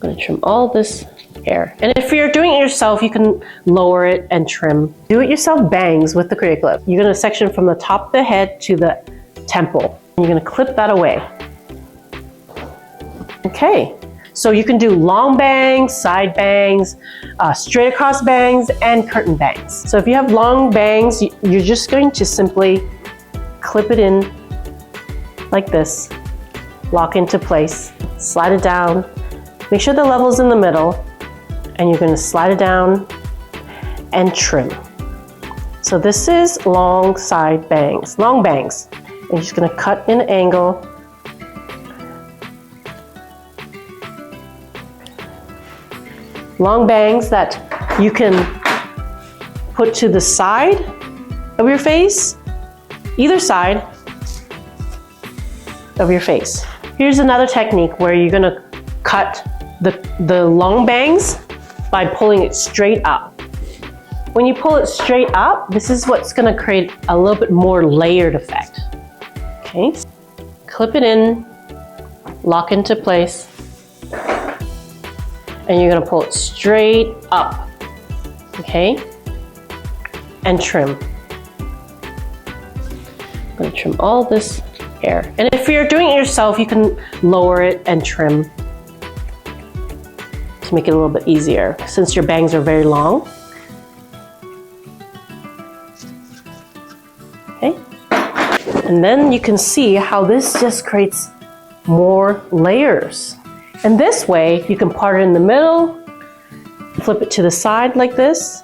I'm gonna trim all this hair. And if you're doing it yourself, you can lower it and trim. Do-it-yourself bangs with the CreaClip. You're gonna section from the top of the head to the temple. And you're gonna clip that away. Okay, so you can do long bangs, side bangs, straight across bangs, and curtain bangs. So if you have long bangs, you're just going to simply clip it in like this, lock into place, slide it down, make sure the level's in the middle, and you're gonna slide it down and trim. So this is long side bangs, long bangs. And you're just gonna cut in an angle. Long bangs that you can put to the side of your face, either side of your face. Here's another technique where you're gonna cut the long bangs by pulling it straight up. When you pull it straight up, this is what's gonna create a little bit more layered effect. Okay, clip it in, lock into place, and you're gonna pull it straight up, okay? And trim. I'm gonna trim all this hair. And if you're doing it yourself, you can lower it and trim to make it a little bit easier, since your bangs are very long. Okay. And then you can see how this just creates more layers. And this way, you can part it in the middle, flip it to the side like this.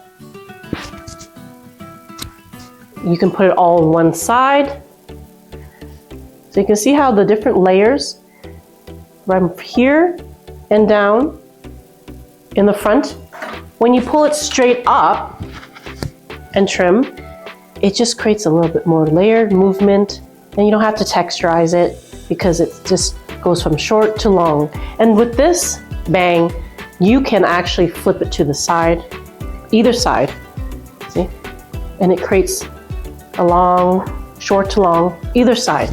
You can put it all on one side. So you can see how the different layers from here and down in the front. When you pull it straight up and trim, it just creates a little bit more layered movement, and you don't have to texturize it because it just goes from short to long. And with this bang, you can actually flip it to the side, either side, see? And it creates a long, short to long, either side.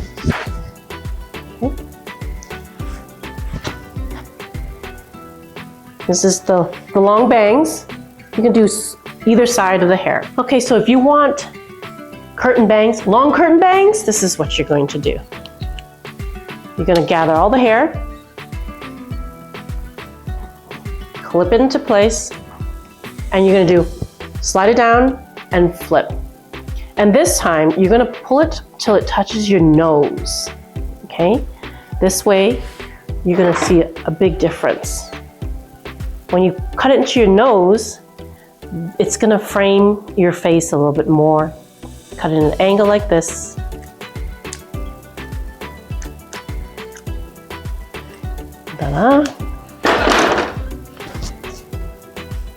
Okay. This is the long bangs. You can do either side of the hair. Okay, so if you want curtain bangs, long curtain bangs, this is what you're going to do. You're gonna gather all the hair, clip it into place, and you're gonna do slide it down and flip. And this time, you're gonna pull it till it touches your nose, okay? This way, you're gonna see a big difference. When you cut it into your nose, it's gonna frame your face a little bit more. Cut it in an angle like this. Ta-da.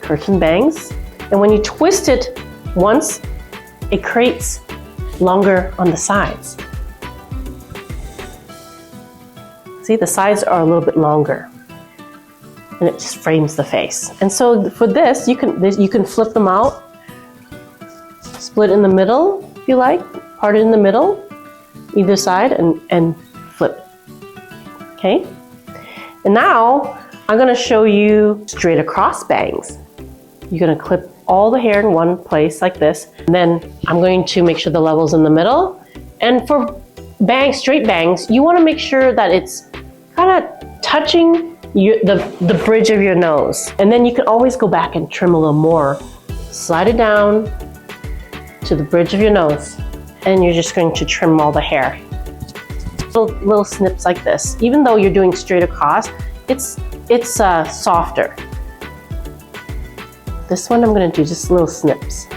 Curtain bangs. And when you twist it once, it creates longer on the sides. See, the sides are a little bit longer, and it just frames the face. And so for this, you can flip them out, split in the middle if you like, part it in the middle, either side, and flip. Okay? And now I'm gonna show you straight across bangs. You're gonna clip all the hair in one place like this. And then I'm going to make sure the level's in the middle. And for bangs, straight bangs, you wanna make sure that it's kinda touching the bridge of your nose. And then you can always go back and trim a little more. Slide it down to the bridge of your nose. And you're just going to trim all the hair. Little snips like this. Even though you're doing straight across, it's softer. This one I'm going to do just little snips.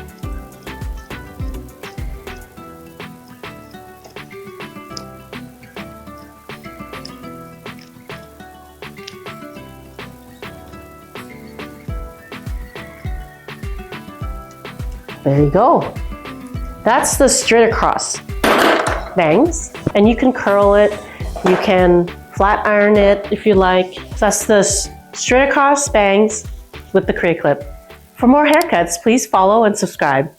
There you go. That's the straight across bangs. And you can curl it, you can flat iron it if you like. That's the straight across bangs with the CreaClip. For more haircuts, please follow and subscribe.